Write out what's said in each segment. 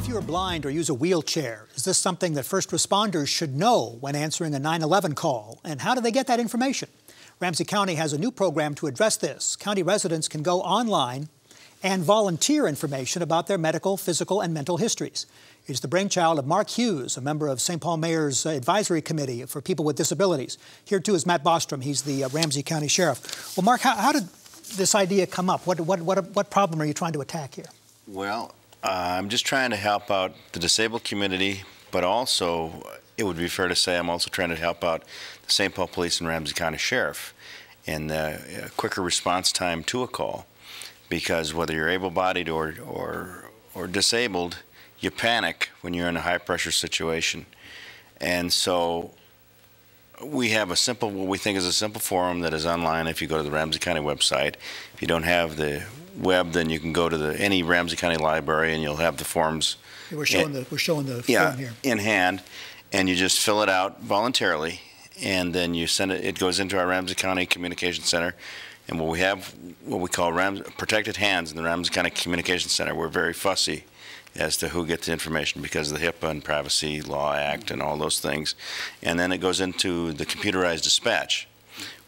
If you are blind or use a wheelchair, is this something that first responders should know when answering a 911 call? And how do they get that information? Ramsey County has a new program to address this. County residents can go online and volunteer information about their medical, physical, and mental histories. It's the brainchild of Mark Hughes, a member of St. Paul Mayor's Advisory Committee for People with Disabilities. Here, too, is Matt Bostrom. He's the Ramsey County Sheriff. Well, Mark, how did this idea come up? What problem are you trying to attack here? Well, I'm just trying to help out the disabled community, but also, it would be fair to say I'm also trying to help out the St. Paul Police and Ramsey County Sheriff in a quicker response time to a call. Because whether you're able-bodied or disabled, you panic when you're in a high-pressure situation. And so we have a simple, what we think is a simple forum that is online if you go to the Ramsey County website. If you don't have the web, then you can go to any Ramsey County library and you'll have the forms. Yeah, we're showing the form here. In hand, and you just fill it out voluntarily, and then you send it. It goes into our Ramsey County Communication Center. And what we have, what we call protected hands in the Ramsey County Communication Center. We're very fussy as to who gets the information because of the HIPAA and Privacy Law Act and all those things. And then it goes into the computerized dispatch.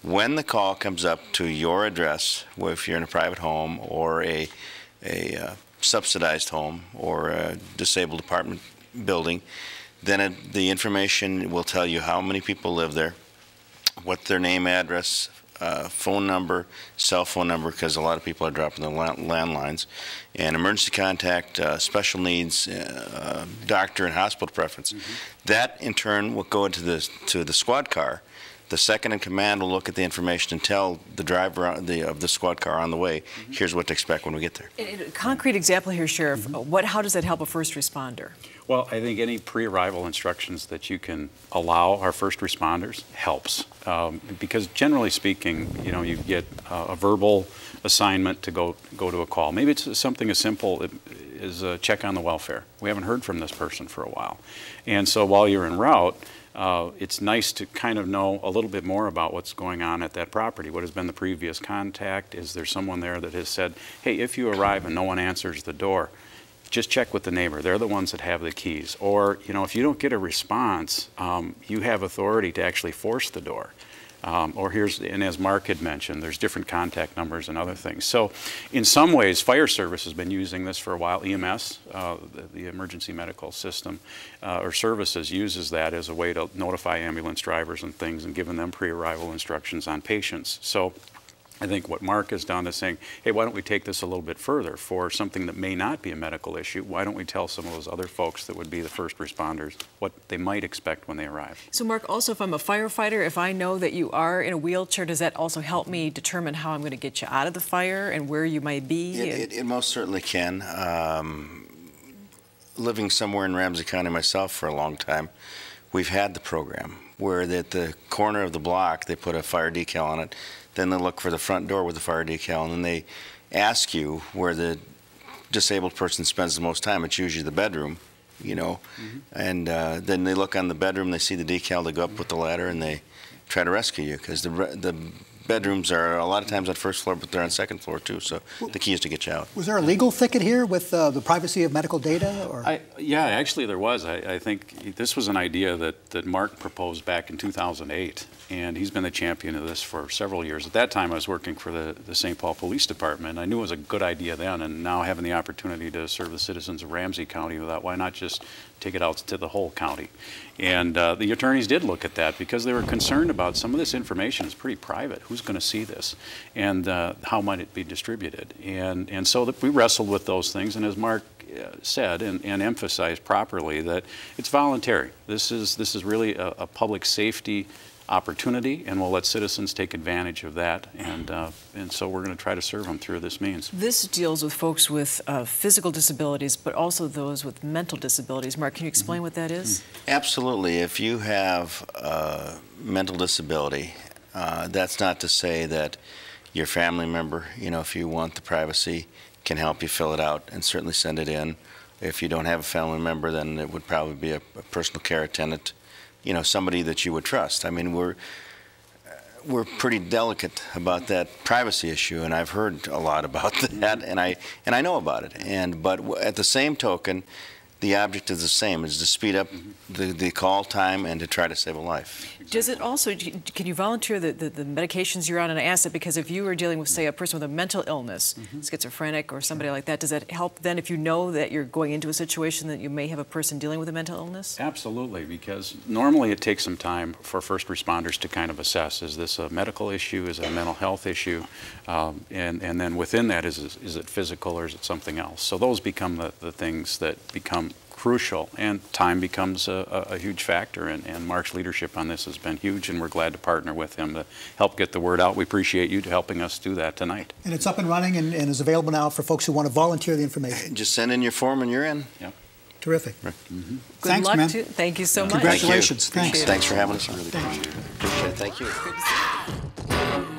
When the call comes up to your address, if you're in a private home or a subsidized home or a disabled apartment building, then the information will tell you how many people live there, what their name, address, phone number, cell phone number, because a lot of people are dropping the landlines, and emergency contact, special needs, doctor and hospital preference. That in turn will go into the squad car. The second in command will look at the information and tell the driver of the squad car on the way, here's what to expect when we get there. A concrete example here, Sheriff, how does that help a first responder? Well, I think any pre-arrival instructions that you can allow our first responders helps. Because generally speaking, you know, you get a verbal assignment to go to a call. Maybe it's something as simple as a check on the welfare. We haven't heard from this person for a while. And so while you're en route, it's nice to kind of know a little bit more about what's going on at that property. What has been the previous contact? Is there someone there that has said, hey, if you arrive and no one answers the door, just check with the neighbor. They're the ones that have the keys. Or, you know, if you don't get a response, you have authority to actually force the door. And as Mark had mentioned, there's different contact numbers and other things. So in some ways, fire service has been using this for a while. EMS, the emergency medical system or services, uses that as a way to notify ambulance drivers and things and giving them pre-arrival instructions on patients. So I think what Mark has done is saying, hey, why don't we take this a little bit further for something that may not be a medical issue? Why don't we tell some of those other folks that would be the first responders what they might expect when they arrive? So Mark, also if I'm a firefighter, if I know that you are in a wheelchair, does that also help me determine how I'm going to get you out of the fire and where you might be? It most certainly can. Living somewhere in Ramsey County myself for a long time, we've had the program where at the corner of the block they put a fire decal on it. Then they look for the front door with the fire decal, and then they ask you where the disabled person spends the most time. It's usually the bedroom, you know. And then they look on the bedroom, they see the decal, they go up with the ladder, and they try to rescue you because the bedrooms are a lot of times on first floor, but they're on second floor too. So the key is to get you out. Was there a legal thicket here with the privacy of medical data? Or? Yeah, actually there was. I think this was an idea that Mark proposed back in 2008, and he's been the champion of this for several years. At that time, I was working for the St. Paul Police Department. I knew it was a good idea then, and now having the opportunity to serve the citizens of Ramsey County with that, why not just take it out to the whole county? And the attorneys did look at that because they were concerned about some of this information is pretty private. Who's going to see this? And how might it be distributed? And so we wrestled with those things, and as Mark said and emphasized properly, that it's voluntary. This is really a public safety opportunity, and we'll let citizens take advantage of that, and so we're going to try to serve them through this means. This deals with folks with physical disabilities, but also those with mental disabilities. Mark, can you explain what that is? Absolutely. If you have a mental disability, that's not to say that your family member, you know, if you want the privacy, can help you fill it out and certainly send it in. If you don't have a family member, then it would probably be a personal care attendant, you know, somebody that you would trust. I mean, we're pretty delicate about that privacy issue, and I've heard a lot about that, and I know about it. But at the same token, the object is the same, is to speed up the call time and to try to save a life. Does it also, can you volunteer the medications you're on? And I ask that because if you are dealing with, say, a person with a mental illness, schizophrenic or somebody like that, does that help then if you know that you're going into a situation that you may have a person dealing with a mental illness? Absolutely, because normally it takes some time for first responders to kind of assess, is this a medical issue, is it a mental health issue, and then within that, is it physical or is it something else? So those become the things that become crucial, and time becomes a huge factor, and Mark's leadership on this has been huge, and we're glad to partner with him to help get the word out. We appreciate you helping us do that tonight. And it's up and running and is available now for folks who want to volunteer the information. Just send in your form and you're in. Yep. Terrific. Good Thanks, luck man. Thank you so much. Congratulations. Thank you. Thanks. Thanks for having us. I really appreciate it. Thank you.